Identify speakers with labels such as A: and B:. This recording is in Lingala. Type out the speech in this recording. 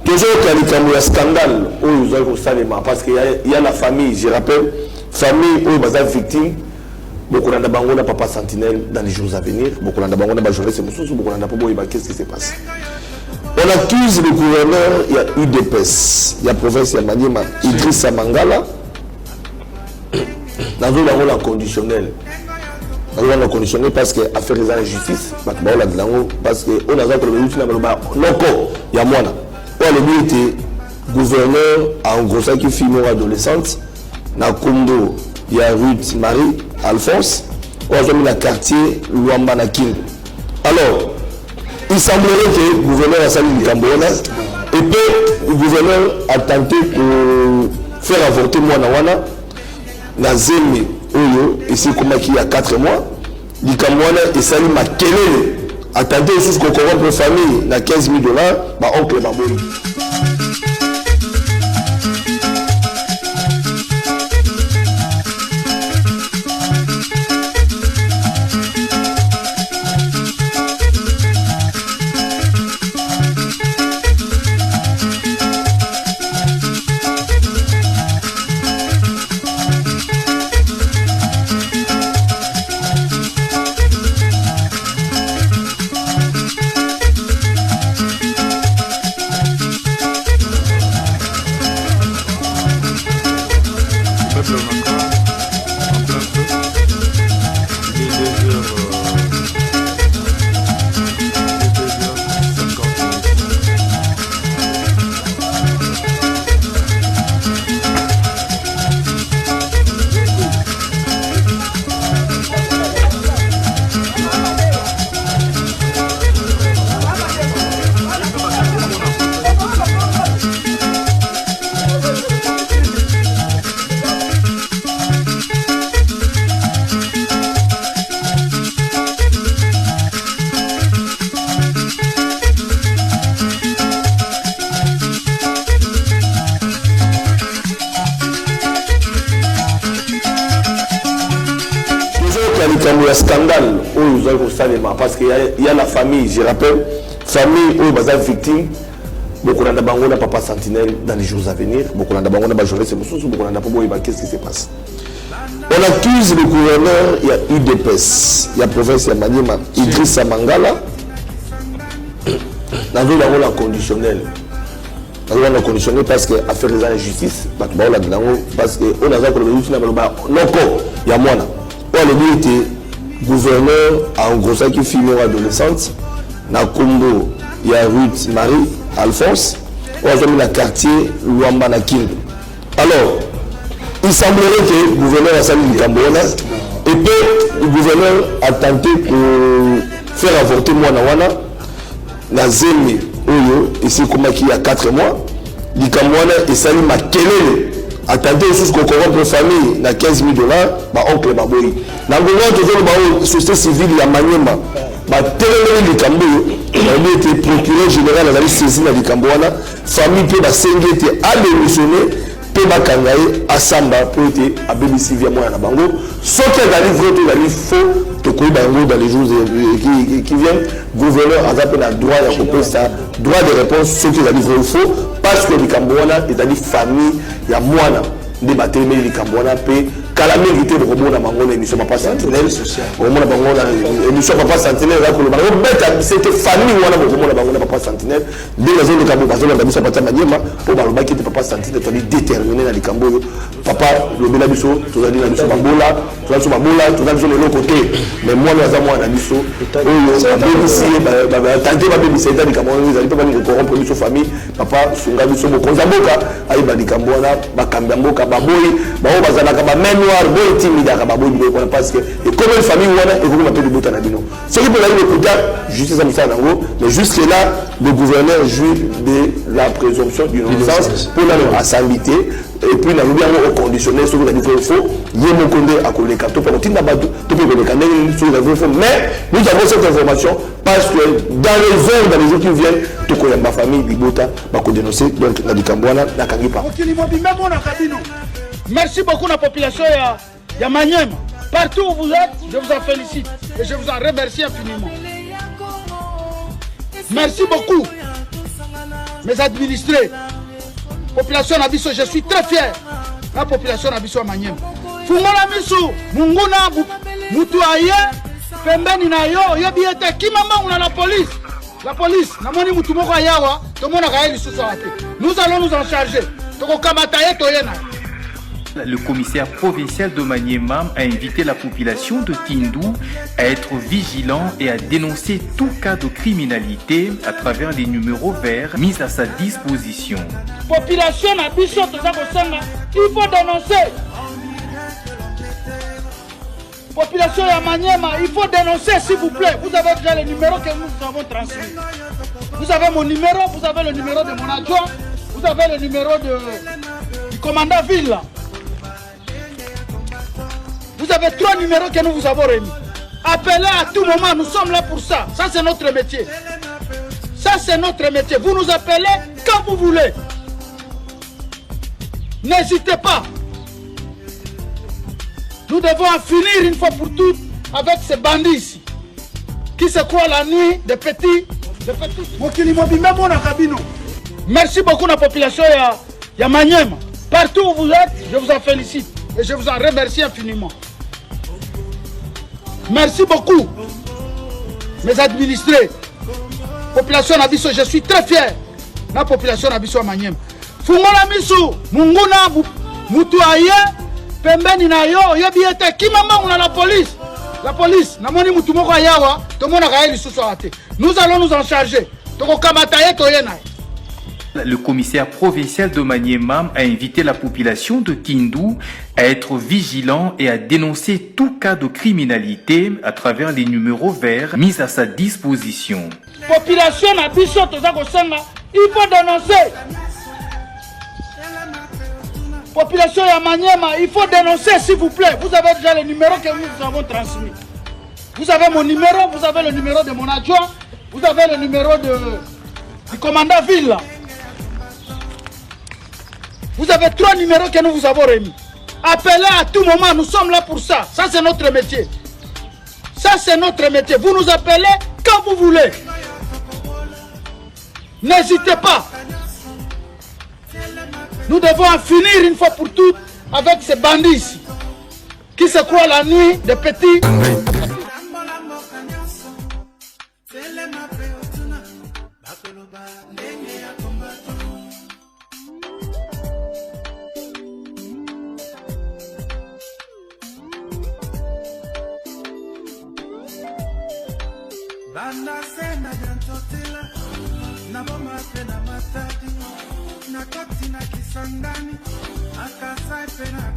A: toujours qu'il y a un scandale où ils ont au parce qu'il y a la famille, je rappelle, famille où ils sont victimes. Beaucoup de bango na papa sentinelle dans les jours à venir. Beaucoup de bango na journée c'est beaucoup de pobo qu'est-ce qui se passe. On accuse le gouverneur, il y a UDPS, il y a province de Maniema, Idrissa Mangala. Dans la conditionnelle. Dans la conditionnelle parce que affaire de la justice, parce que on a dit que le ministre n'a pas il y a moi là. On a dit gouverneur en gros ça qui filme adolescente. Na Kondo, il y a Ruth Marie Alphonse. On a mis le quartier Luamba na King. Alors, il semblerait que le gouverneur a sali du Cambodge et puis le gouverneur a tenté de faire avorter moi na wana na zemi oyo ici comme il y a 4 mois le Cambodge et sali makelele a tenté aussi de corrompre la famille na $15 000 ba oncle baboni. Il y a un scandale où ils ont au parce qu'il y a la famille, je rappelle, famille où ils sont victimes. Beaucoup de bango na papa sentinelle dans les jours à venir. Beaucoup de bango na journée c'est beaucoup de pobo qu'est-ce qui se passe. On accuse le gouverneur, il y a UDPS, il y a province de Maniema, Idrissa Mangala. Dans la conditionnelle. Dans la conditionnelle parce que affaire de la justice, parce que on a dit que le ministre n'a pas il y a moi là. On a dit gouverneur en gros ça qui filme adolescente. Na Kondo, il y a Ruth Marie Alphonse. On a mis le quartier Luamba na King. Alors, il semblerait que le gouverneur a sali du Cambodge et puis le gouverneur a tenté de faire avorter moi na wana na zemi oyo ici comme il y a 4 mois. Le Cambodge est sali makelele a tenté aussi de corrompre la famille na $15 000 ba oncle baboyi. Na ngolo toujours ba société civile ya Maniema ba télé le Cambodge il a été procureur général à la saisi na Cambodge famille peut ba sengete a démissionné peut ba kangaye asamba pour être à BBC via moi na bango ce qui est dans livre tout dans faux to ko bango dans les jours qui viennent gouverneur a appelé la droit à couper ça droit de réponse ce qui est dans livre faux parce que le Cambodge est dans famille ya mwana de battre les Cambodge peut calamé vite de robot na bango émission papa sentinelle au monde bango émission papa sentinelle là que le bango c'était famille wana au monde bango papa sentinelle de la zone de Cambodge parce que la mission papa Maniema pour baloba qui était papa sentinelle tu déterminé dans les Cambodge papa le bela biso tu as dit na biso babola tu as sur le côté mais moi nous avons na biso oyo BBC ba tenter ba BBC dans les Cambodge ils allaient pas venir corrompre biso famille papa sunga biso bokonza mboka ayi ba Cambodge ba kamba mboka baboyi ba o bazana ka ba même parce que et comme une famille wana et comme on appelle le botana bino ce qui peut aller le coup justice à Moussanango mais jusque là le gouverneur jouit de la présomption d'innocence pour la sanité et puis la bien au conditionnel sur la différence faux yé mon condé à coller carton pour tinda batu tout peut le canal sur la faux mais nous avons cette information parce que dans les heures dans les jours qui viennent tout connaît ma famille bibota va ko dénoncer donc la Dikambwana na kangipa.
B: Merci beaucoup à la population de Maniema. Partout où vous êtes, je vous en félicite et je vous en remercie infiniment. Merci beaucoup. mes administrés, population Nabiso, je suis très fier. La population Nabiso Manyema. Fungola misu, munguna, mutu aye, pembeni na yo, yebiete, kimama una la police. La police, namoni mutu moko ayawa, tout le monde a réalisé ce Nous allons nous en charger.
C: Le commissaire provincial de Maniema a invité la population de Tindouf à être vigilant et à dénoncer tout cas de criminalité à travers les numéros verts mis à sa disposition.
B: Population Nabiso, il faut dénoncer. Population de Maniema, il faut dénoncer s'il vous plaît. Vous avez déjà le numéro que nous avons transmis. Vous avez mon numéro, vous avez le numéro de mon adjoint, vous avez le numéro du commandant ville. Vous avez 3 numéros que nous vous avons remis. Appelez à tout moment, nous sommes là pour ça. Ça c'est notre métier. Ça c'est notre métier. Vous nous appelez quand vous voulez. N'hésitez pas. Nous devons en finir une fois pour toutes avec ces bandits ici, qui se croient la nuit des petits. Merci beaucoup à la population de Maniema. Partout où vous êtes, je vous en félicite et je vous en remercie infiniment. Merci beaucoup, mes administrés. Population Nabiso, je suis très fier. La population Nabiso Maniema. Fungola misu, munguna, mutu aye, pembeni na yo, yebiete, kimama una la police. La police, namoni mutu moko ayawa, tout le monde a réalisé ce Nous allons nous en charger.
C: Le commissaire provincial de Maniema a invité la population de Tindouf à être vigilant et à dénoncer tout cas de criminalité à travers les numéros verts mis à sa disposition.
B: Population Nabiso, il faut dénoncer. Population de Maniema, il faut dénoncer s'il vous plaît. Vous avez déjà le numéro que nous avons transmis. Vous avez mon numéro, vous avez le numéro de mon adjoint, vous avez le numéro du commandant ville. Vous avez 3 numéros que nous vous avons remis. Appelez à tout moment, nous sommes là pour ça. Ça c'est notre métier. Ça c'est notre métier. Vous nous appelez quand vous voulez. N'hésitez pas. Nous devons en finir une fois pour toutes avec ces bandits ici, qui se croient la nuit des petits.
D: na koti na kisangani akasai pena